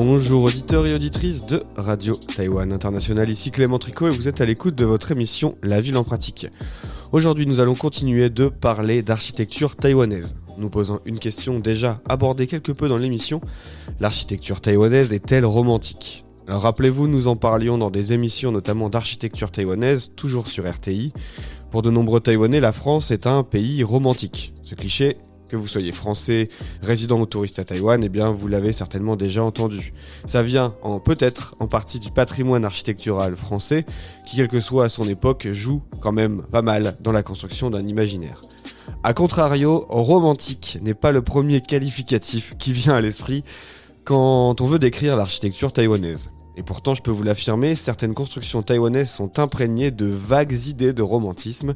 Bonjour auditeurs et auditrices de Radio Taïwan International, ici Clément Tricot et vous êtes à l'écoute de votre émission La Ville en Pratique. Aujourd'hui nous allons continuer de parler d'architecture taïwanaise. Nous posons une question déjà abordée quelque peu dans l'émission, l'architecture taïwanaise est-elle romantique ? Alors rappelez-vous, nous en parlions dans des émissions notamment d'architecture taïwanaise, toujours sur RTI. Pour de nombreux Taïwanais, la France est un pays romantique. Ce cliché, que vous soyez français, résident ou touriste à Taïwan, eh bien vous l'avez certainement déjà entendu. Ça vient peut-être en partie du patrimoine architectural français, qui quelle que soit son époque, joue quand même pas mal dans la construction d'un imaginaire. A contrario, romantique n'est pas le premier qualificatif qui vient à l'esprit quand on veut décrire l'architecture taïwanaise. Et pourtant, je peux vous l'affirmer, certaines constructions taïwanaises sont imprégnées de vagues idées de romantisme.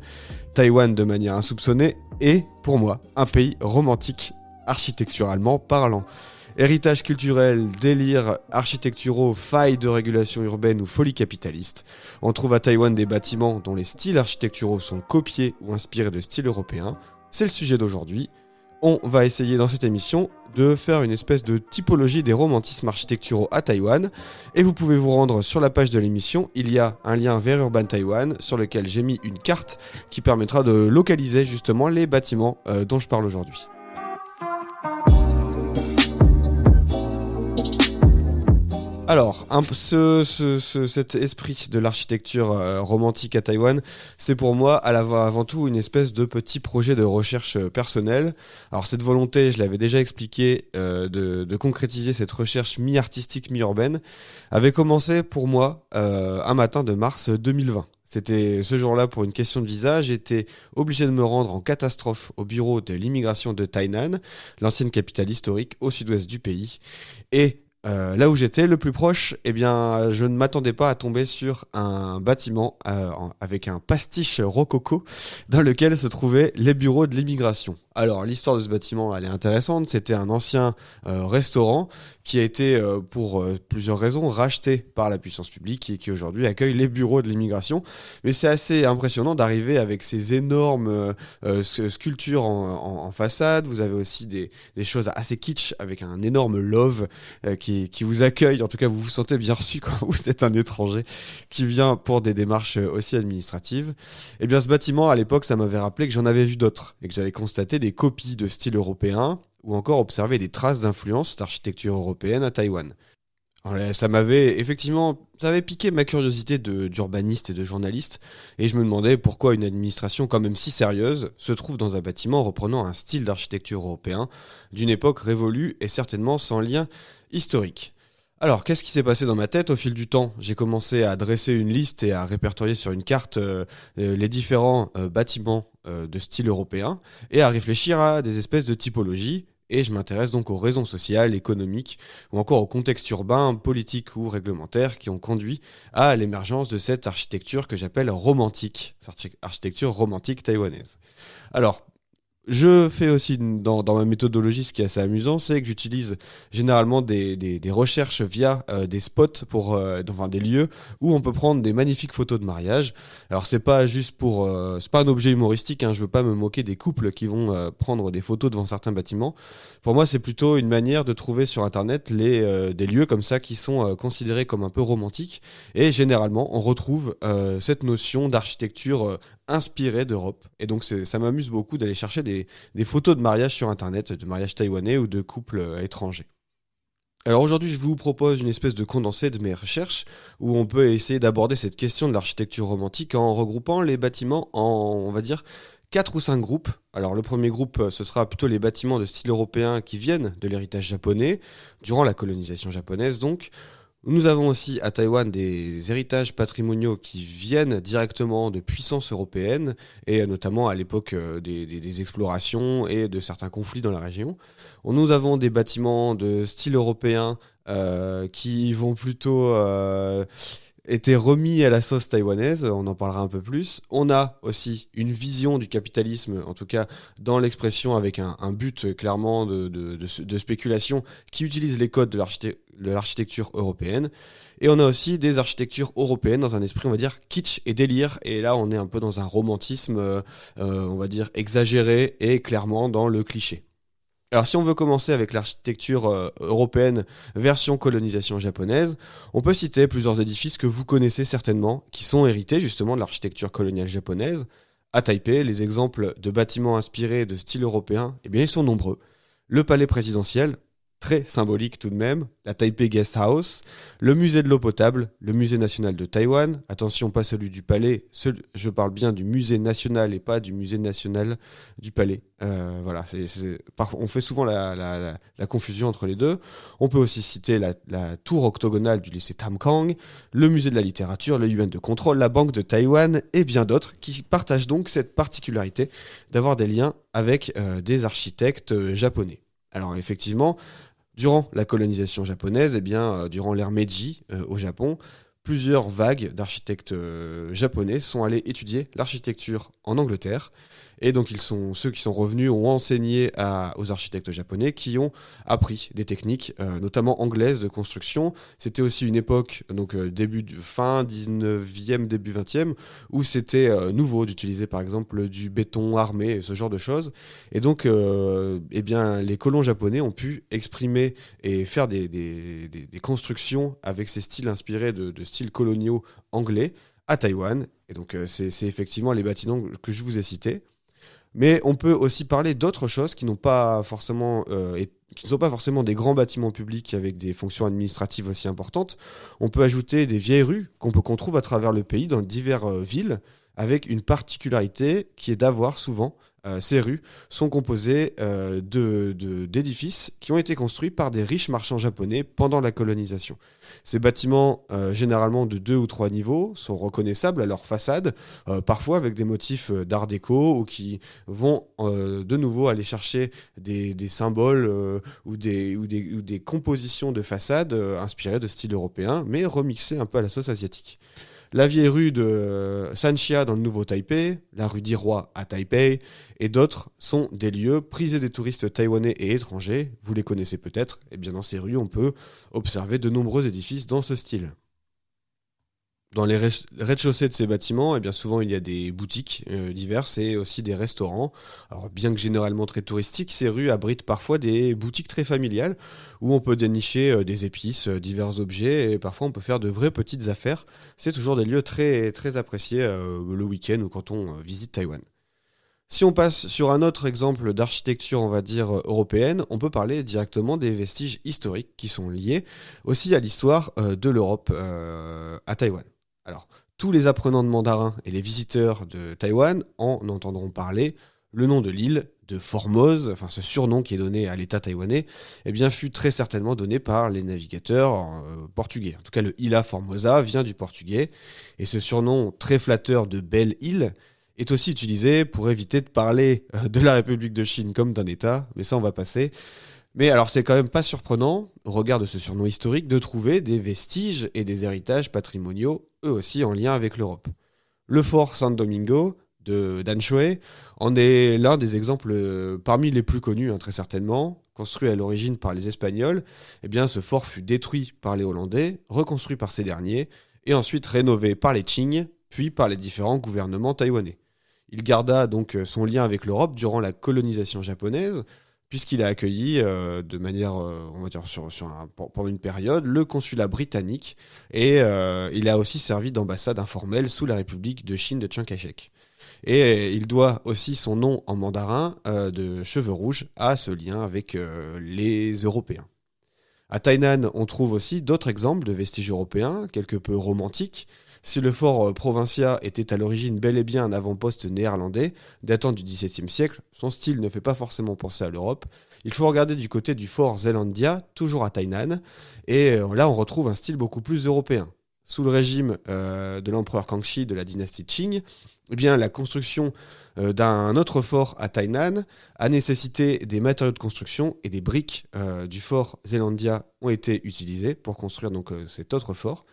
Taïwan, de manière insoupçonnée, est, pour moi, un pays romantique, architecturalement parlant. Héritage culturel, délires architecturaux, failles de régulation urbaine ou folie capitaliste, on trouve à Taïwan des bâtiments dont les styles architecturaux sont copiés ou inspirés de styles européens. C'est le sujet d'aujourd'hui. On va essayer dans cette émission de faire une espèce de typologie des romantismes architecturaux à Taïwan. Et vous pouvez vous rendre sur la page de l'émission, il y a un lien vers Urban Taïwan sur lequel j'ai mis une carte qui permettra de localiser justement les bâtiments dont je parle aujourd'hui. Alors, cet esprit de l'architecture romantique à Taïwan, c'est pour moi avant tout une espèce de petit projet de recherche personnelle. Alors cette volonté, je l'avais déjà expliqué, de concrétiser cette recherche mi-artistique, mi-urbaine, avait commencé pour moi un matin de mars 2020. C'était ce jour-là, pour une question de visa, j'étais obligé de me rendre en catastrophe au bureau de l'immigration de Tainan, l'ancienne capitale historique au sud-ouest du pays, et là où j'étais, le plus proche, eh bien, je ne m'attendais pas à tomber sur un bâtiment avec un pastiche rococo dans lequel se trouvaient les bureaux de l'immigration. Alors, l'histoire de ce bâtiment, elle est intéressante. C'était un ancien restaurant qui a été, pour plusieurs raisons, racheté par la puissance publique et qui aujourd'hui accueille les bureaux de l'immigration. Mais c'est assez impressionnant d'arriver avec ces énormes sculptures en façade. Vous avez aussi des choses assez kitsch avec un énorme love qui vous accueille. En tout cas, vous vous sentez bien reçu quand vous êtes un étranger qui vient pour des démarches aussi administratives. Et bien, ce bâtiment, à l'époque, ça m'avait rappelé que j'en avais vu d'autres et que j'avais constaté des copies de style européen ou encore observé des traces d'influence d'architecture européenne à Taïwan. Alors, ça avait piqué ma curiosité d'urbaniste et de journaliste, et je me demandais pourquoi une administration quand même si sérieuse se trouve dans un bâtiment reprenant un style d'architecture européen d'une époque révolue et certainement sans lien historique. Alors, qu'est-ce qui s'est passé dans ma tête au fil du temps ? J'ai commencé à dresser une liste et à répertorier sur une carte les différents bâtiments de style européen et à réfléchir à des espèces de typologies. Et je m'intéresse donc aux raisons sociales, économiques ou encore au contexte urbain, politique ou réglementaire qui ont conduit à l'émergence de cette architecture que j'appelle romantique, cette architecture romantique taïwanaise. Alors, je fais aussi dans ma méthodologie, ce qui est assez amusant, c'est que j'utilise généralement des recherches via des spots des lieux où on peut prendre des magnifiques photos de mariage. Alors c'est pas un objet humoristique, hein, je veux pas me moquer des couples qui vont prendre des photos devant certains bâtiments. Pour moi, c'est plutôt une manière de trouver sur internet des lieux comme ça qui sont considérés comme un peu romantiques. Et généralement, on retrouve cette notion d'architecture inspiré d'Europe. Et donc ça m'amuse beaucoup d'aller chercher des photos de mariage sur internet, de mariage taïwanais ou de couples étrangers. Alors aujourd'hui, je vous propose une espèce de condensé de mes recherches où on peut essayer d'aborder cette question de l'architecture romantique en regroupant les bâtiments en, on va dire, 4 ou 5 groupes. Alors le premier groupe, ce sera plutôt les bâtiments de style européen qui viennent de l'héritage japonais, durant la colonisation japonaise donc. Nous avons aussi à Taïwan des héritages patrimoniaux qui viennent directement de puissances européennes et notamment à l'époque des explorations et de certains conflits dans la région. Nous avons des bâtiments de style européen qui vont plutôt été remis à la sauce taïwanaise, on en parlera un peu plus. On a aussi une vision du capitalisme, en tout cas dans l'expression avec un but clairement de spéculation qui utilise les codes de l'architecture européenne. Et on a aussi des architectures européennes dans un esprit, on va dire, kitsch et délire. Et là, on est un peu dans un romantisme, on va dire, exagéré et clairement dans le cliché. Alors si on veut commencer avec l'architecture européenne version colonisation japonaise, on peut citer plusieurs édifices que vous connaissez certainement, qui sont hérités justement de l'architecture coloniale japonaise. À Taipei, les exemples de bâtiments inspirés de style européen, eh bien, ils sont nombreux. Le palais présidentiel, très symbolique tout de même, la Taipei Guest House, le musée de l'eau potable, le musée national de Taïwan, attention pas celui du palais, je parle bien du musée national et pas du musée national du palais. Voilà, on fait souvent la confusion entre les deux. On peut aussi citer la tour octogonale du lycée Tamkang, le musée de la littérature, le yuan de contrôle, la banque de Taïwan et bien d'autres qui partagent donc cette particularité d'avoir des liens avec des architectes japonais. Alors effectivement, durant la colonisation japonaise, durant l'ère Meiji au Japon, plusieurs vagues d'architectes japonais sont allés étudier l'architecture en Angleterre. Et donc ceux qui sont revenus ont enseigné aux architectes japonais qui ont appris des techniques, notamment anglaises de construction. C'était aussi une époque, donc fin 19e, début 20e, où c'était nouveau d'utiliser par exemple du béton armé, ce genre de choses. Et donc les colons japonais ont pu exprimer et faire des constructions avec ces styles inspirés de styles coloniaux anglais à Taïwan. Et donc c'est effectivement les bâtiments que je vous ai cités. Mais on peut aussi parler d'autres choses qui n'ont pas forcément, qui ne sont pas forcément des grands bâtiments publics avec des fonctions administratives aussi importantes. On peut ajouter des vieilles rues qu'on trouve à travers le pays dans diverses villes, avec une particularité qui est d'avoir souvent ces rues sont composées d'édifices qui ont été construits par des riches marchands japonais pendant la colonisation. Ces bâtiments, généralement de 2 ou 3 niveaux, sont reconnaissables à leur façade, parfois avec des motifs d'art déco ou qui vont de nouveau aller chercher des symboles ou des compositions de façade inspirées de style européen, mais remixées un peu à la sauce asiatique. La vieille rue de Sanxia dans le nouveau Taipei, la rue d'Irois à Taipei et d'autres sont des lieux prisés des touristes taïwanais et étrangers. Vous les connaissez peut-être. Et bien dans ces rues, on peut observer de nombreux édifices dans ce style. Dans les rez-de-chaussée de ces bâtiments, souvent il y a des boutiques diverses et aussi des restaurants. Alors bien que généralement très touristiques, ces rues abritent parfois des boutiques très familiales où on peut dénicher des épices, divers objets et parfois on peut faire de vraies petites affaires. C'est toujours des lieux très, très appréciés le week-end ou quand on visite Taïwan. Si on passe sur un autre exemple d'architecture, on va dire européenne, on peut parler directement des vestiges historiques qui sont liés aussi à l'histoire de l'Europe à Taïwan. Alors, tous les apprenants de mandarin et les visiteurs de Taïwan en entendront parler. Le nom de l'île, de Formose, enfin ce surnom qui est donné à l'État taïwanais, fut très certainement donné par les navigateurs portugais. En tout cas, le Ilha Formosa vient du portugais. Et ce surnom très flatteur de Belle Île est aussi utilisé pour éviter de parler de la République de Chine comme d'un État, mais ça on va passer. Mais alors c'est quand même pas surprenant, au regard de ce surnom historique, de trouver des vestiges et des héritages patrimoniaux, eux aussi en lien avec l'Europe. Le fort San Domingo de Danshui en est l'un des exemples parmi les plus connus, très certainement. Construit à l'origine par les Espagnols, ce fort fut détruit par les Hollandais, reconstruit par ces derniers, et ensuite rénové par les Qing, puis par les différents gouvernements taïwanais. Il garda donc son lien avec l'Europe durant la colonisation japonaise, puisqu'il a accueilli de manière, on va dire, pendant une période, le consulat britannique, et il a aussi servi d'ambassade informelle sous la République de Chine de Chiang Kai-shek. Et il doit aussi son nom en mandarin de cheveux rouges à ce lien avec les Européens. À Tainan, on trouve aussi d'autres exemples de vestiges européens, quelque peu romantiques. Si le fort Provincia était à l'origine bel et bien un avant-poste néerlandais, datant du XVIIe siècle, son style ne fait pas forcément penser à l'Europe. Il faut regarder du côté du fort Zeelandia, toujours à Tainan, et là on retrouve un style beaucoup plus européen. Sous le régime de l'empereur Kangxi de la dynastie Qing, la construction d'un autre fort à Tainan a nécessité des matériaux de construction et des briques du fort Zeelandia ont été utilisées pour construire donc, cet autre fort.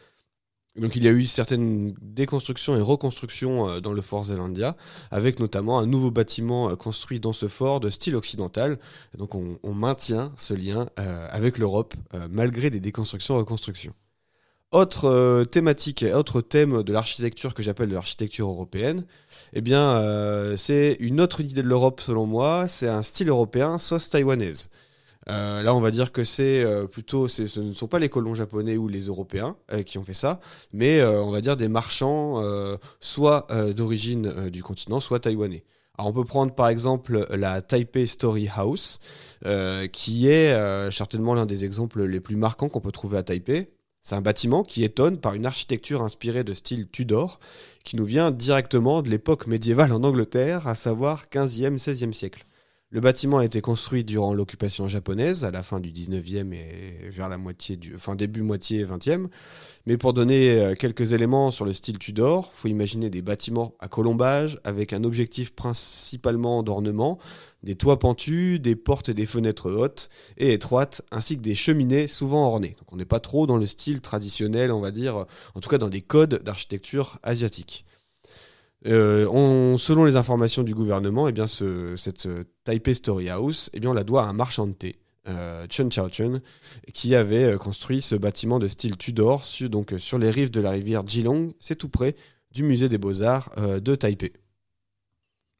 Donc il y a eu certaines déconstructions et reconstructions dans le fort Zeelandia, avec notamment un nouveau bâtiment construit dans ce fort de style occidental. Et donc on maintient ce lien avec l'Europe malgré des déconstructions et reconstructions. Thématique, autre thème de l'architecture que j'appelle de l'architecture européenne, eh bien, c'est une autre idée de l'Europe selon moi, c'est un style européen sauce taïwanaise. Là, on va dire que ce ne sont pas les colons japonais ou les Européens qui ont fait ça, mais on va dire des marchands, soit d'origine du continent, soit taïwanais. Alors, on peut prendre par exemple la Taipei Story House, qui est certainement l'un des exemples les plus marquants qu'on peut trouver à Taipei. C'est un bâtiment qui étonne par une architecture inspirée de style Tudor, qui nous vient directement de l'époque médiévale en Angleterre, à savoir 15e, 16e siècle. Le bâtiment a été construit durant l'occupation japonaise, à la fin du 19e et vers la début moitié 20e. Mais pour donner quelques éléments sur le style Tudor, il faut imaginer des bâtiments à colombage, avec un objectif principalement d'ornement, des toits pentus, des portes et des fenêtres hautes et étroites, ainsi que des cheminées souvent ornées. Donc on n'est pas trop dans le style traditionnel, on va dire, en tout cas dans des codes d'architecture asiatique. Selon les informations du gouvernement, eh bien cette Taipei Story House, eh bien on la doit à un marchand de thé, Chen Xiaochun, qui avait construit ce bâtiment de style Tudor sur les rives de la rivière Jilong, c'est tout près du musée des Beaux-Arts de Taipei.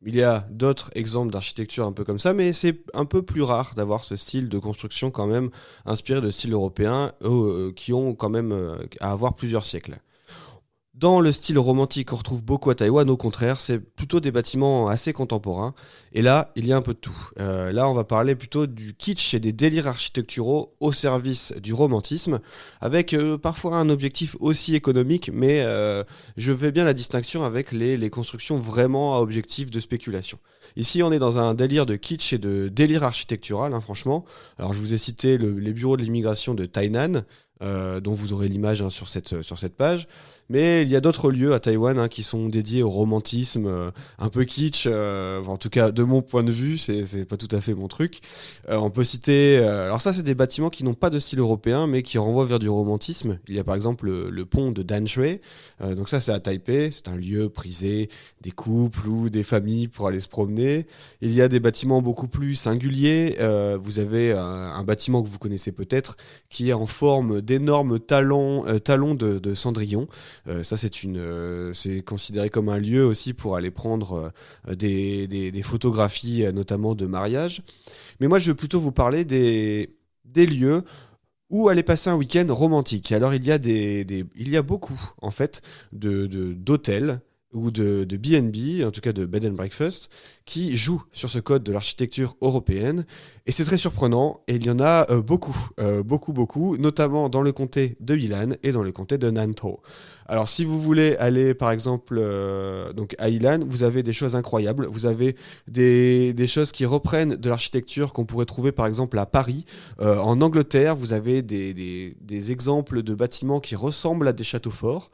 Il y a d'autres exemples d'architecture un peu comme ça, mais c'est un peu plus rare d'avoir ce style de construction quand même inspiré de styles européens qui ont quand même à avoir plusieurs siècles. Dans le style romantique qu'on retrouve beaucoup à Taïwan, au contraire, c'est plutôt des bâtiments assez contemporains. Et là, il y a un peu de tout. Là, on va parler plutôt du kitsch et des délires architecturaux au service du romantisme, avec parfois un objectif aussi économique, mais je fais bien la distinction avec les constructions vraiment à objectif de spéculation. Ici, on est dans un délire de kitsch et de délire architectural, hein, franchement. Alors, je vous ai cité les bureaux de l'immigration de Tainan, dont vous aurez l'image, hein, sur cette page. Mais il y a d'autres lieux à Taïwan, hein, qui sont dédiés au romantisme, un peu kitsch, en tout cas de mon point de vue, c'est pas tout à fait mon truc. On peut citer, alors ça c'est des bâtiments qui n'ont pas de style européen, mais qui renvoient vers du romantisme. Il y a par exemple le pont de Danshui, donc ça c'est à Taipei, c'est un lieu prisé des couples ou des familles pour aller se promener. Il y a des bâtiments beaucoup plus singuliers, vous avez un bâtiment que vous connaissez peut-être, qui est en forme d'énormes talons de cendrillon. Ça, c'est considéré comme un lieu aussi pour aller prendre des photographies, notamment de mariage. Mais moi, je veux plutôt vous parler des lieux où aller passer un week-end romantique. Alors, il y a beaucoup, en fait, d'hôtels ou de B&B, en tout cas de bed and breakfast, qui jouent sur ce code de l'architecture européenne. Et c'est très surprenant, et il y en a beaucoup, notamment dans le comté de Ilan et dans le comté de Nantou. Alors si vous voulez aller par exemple donc à Ilan, vous avez des choses incroyables, vous avez des choses qui reprennent de l'architecture qu'on pourrait trouver par exemple à Paris. En Angleterre, vous avez des exemples de bâtiments qui ressemblent à des châteaux forts.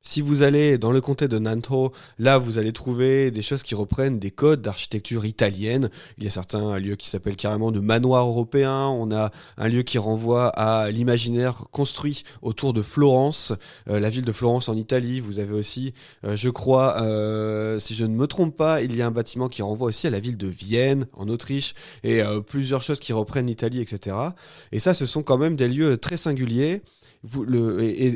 Si vous allez dans le comté de Nantou, là vous allez trouver des choses qui reprennent des codes d'architecture italienne. Il y a certains lieux qui s'appellent carrément de manoirs européens. On a un lieu qui renvoie à l'imaginaire construit autour de Florence, la ville de Florence en Italie. Vous avez aussi, je crois, si je ne me trompe pas, il y a un bâtiment qui renvoie aussi à la ville de Vienne en Autriche et plusieurs choses qui reprennent l'Italie, etc. Et ça, ce sont quand même des lieux très singuliers.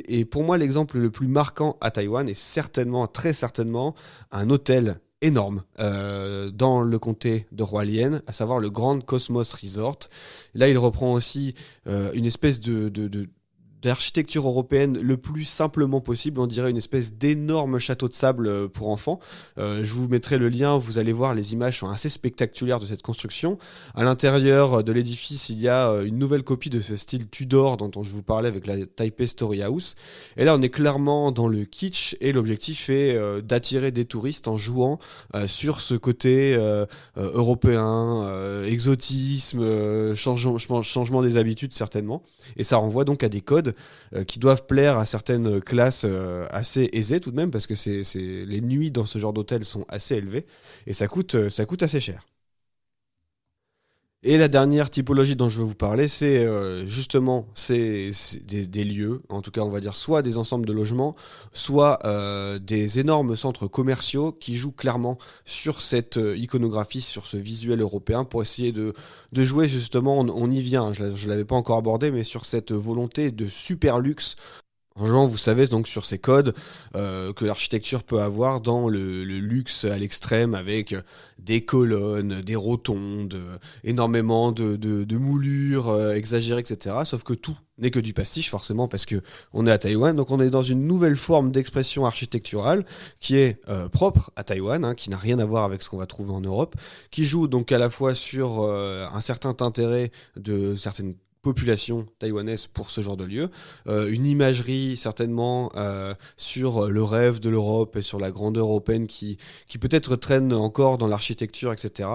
Et pour moi, l'exemple le plus marquant à Taïwan est très certainement, un hôtel énorme dans le comté de Hualien, à savoir le Grand Cosmos Resort. Là, il reprend aussi une espèce d'architecture européenne le plus simplement possible. On dirait une espèce d'énorme château de sable pour enfants. Je vous mettrai le lien, vous allez voir, les images sont assez spectaculaires de cette construction. À l'intérieur de l'édifice, il y a une nouvelle copie de ce style Tudor dont je vous parlais avec la Taipei Story House. Et là, on est clairement dans le kitsch et l'objectif est d'attirer des touristes en jouant sur ce côté européen, exotisme, changement des habitudes certainement. Et ça renvoie donc à des codes qui doivent plaire à certaines classes assez aisées tout de même, parce que les nuits dans ce genre d'hôtel sont assez élevées et ça coûte assez cher. Et la dernière typologie dont je veux vous parler, c'est justement des lieux, en tout cas on va dire soit des ensembles de logements, soit des énormes centres commerciaux qui jouent clairement sur cette iconographie, sur ce visuel européen pour essayer de jouer justement, on y vient, je ne l'avais pas encore abordé, mais sur cette volonté de super luxe. En jouant, vous savez, donc sur ces codes que l'architecture peut avoir dans le luxe à l'extrême avec des colonnes, des rotondes, énormément de moulures exagérées, etc. Sauf que tout n'est que du pastiche, forcément, parce que on est à Taïwan. Donc on est dans une nouvelle forme d'expression architecturale qui est propre à Taïwan, hein, qui n'a rien à voir avec ce qu'on va trouver en Europe, qui joue donc à la fois sur un certain intérêt de certaines population taïwanaise pour ce genre de lieu, une imagerie certainement sur le rêve de l'Europe et sur la grandeur européenne qui peut-être traîne encore dans l'architecture, etc.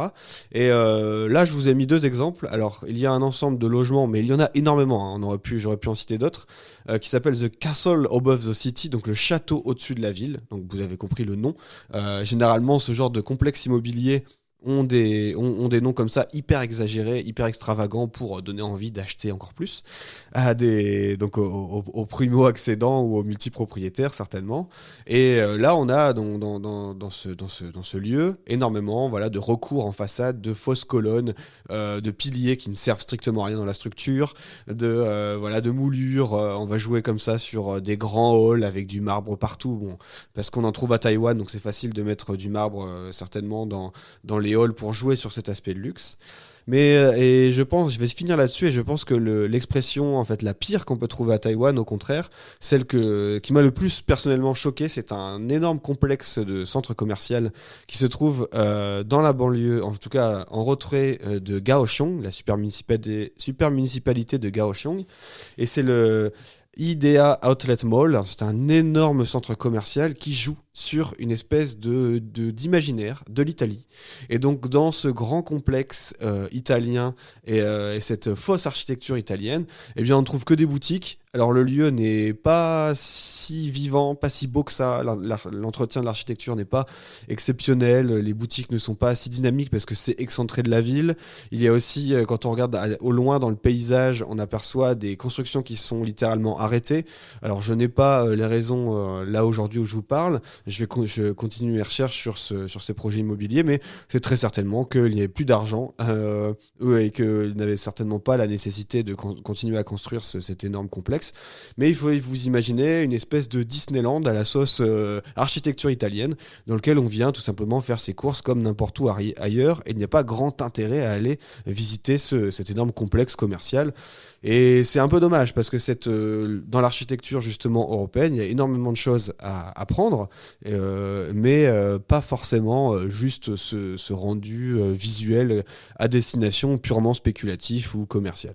Et là, je vous ai mis 2 exemples. Alors, il y a un ensemble de logements, mais il y en a énormément, hein, j'aurais pu en citer d'autres, qui s'appelle The Castle Above the City, donc le château au-dessus de la ville. Donc, vous avez compris le nom. Généralement, ce genre de complexe immobilier ont des noms comme ça hyper exagérés, hyper extravagants pour donner envie d'acheter encore plus à donc aux primo-accédants ou aux multipropriétaires certainement. Et là, on a dans ce lieu énormément de recours en façade, de fausses colonnes, de piliers qui ne servent strictement à rien dans la structure, de moulures. On va jouer comme ça sur des grands halls avec du marbre partout, parce qu'on en trouve à Taïwan, donc c'est facile de mettre du marbre certainement dans les halls pour jouer sur cet aspect de luxe. Mais et je vais finir là-dessus, et je pense que l'expression, en fait, la pire qu'on peut trouver à Taïwan, au contraire, celle qui m'a le plus personnellement choqué, c'est un énorme complexe de centre commercial qui se trouve dans la banlieue, en tout cas en retrait de Kaohsiung, la super municipalité de Kaohsiung, et c'est le IDEA Outlet Mall. C'est un énorme centre commercial qui joue sur une espèce d'imaginaire de l'Italie. Et donc, dans ce grand complexe italien et cette fausse architecture italienne, eh bien, on ne trouve que des boutiques. Alors, le lieu n'est pas si vivant, pas si beau que ça. L'entretien de l'architecture n'est pas exceptionnel. Les boutiques ne sont pas si dynamiques parce que c'est excentré de la ville. Il y a aussi, quand on regarde au loin dans le paysage, on aperçoit des constructions qui sont littéralement arrêtées. Alors, je n'ai pas les raisons là aujourd'hui où je vous parle. Je continue mes recherches sur ces projets immobiliers, mais c'est très certainement qu'il n'y avait plus d'argent et qu'ils n'avaient certainement pas la nécessité de continuer à construire cet énorme complexe. Mais il faut vous imaginer une espèce de Disneyland à la sauce architecture italienne, dans lequel on vient tout simplement faire ses courses comme n'importe où ailleurs, et il n'y a pas grand intérêt à aller visiter cet énorme complexe commercial. Et c'est un peu dommage parce que dans l'architecture justement européenne, il y a énormément de choses à apprendre, mais pas forcément juste ce rendu visuel à destination purement spéculatif ou commercial.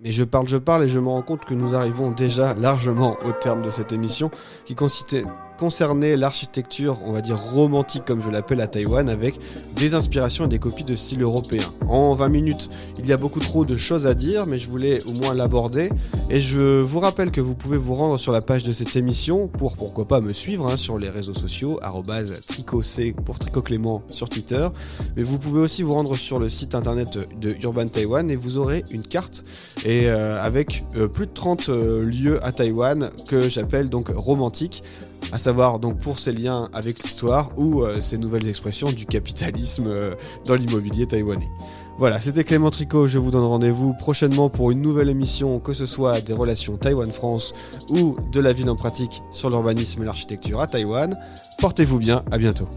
Mais je parle et je me rends compte que nous arrivons déjà largement au terme de cette émission qui concernait l'architecture, on va dire romantique comme je l'appelle à Taïwan, avec des inspirations et des copies de style européen. En 20 minutes, il y a beaucoup trop de choses à dire, mais je voulais au moins l'aborder. Et je vous rappelle que vous pouvez vous rendre sur la page de cette émission pour pourquoi pas me suivre sur les réseaux sociaux, @tricoc pour Tricot Clément sur Twitter. Mais vous pouvez aussi vous rendre sur le site internet de Urban Taïwan et vous aurez une carte et avec plus de 30 lieux à Taïwan que j'appelle donc romantiques, à savoir donc pour ses liens avec l'histoire ou ces nouvelles expressions du capitalisme dans l'immobilier taïwanais. Voilà, c'était Clément Tricot, je vous donne rendez-vous prochainement pour une nouvelle émission, que ce soit des relations Taïwan-France ou de la ville en pratique sur l'urbanisme et l'architecture à Taïwan. Portez-vous bien, à bientôt.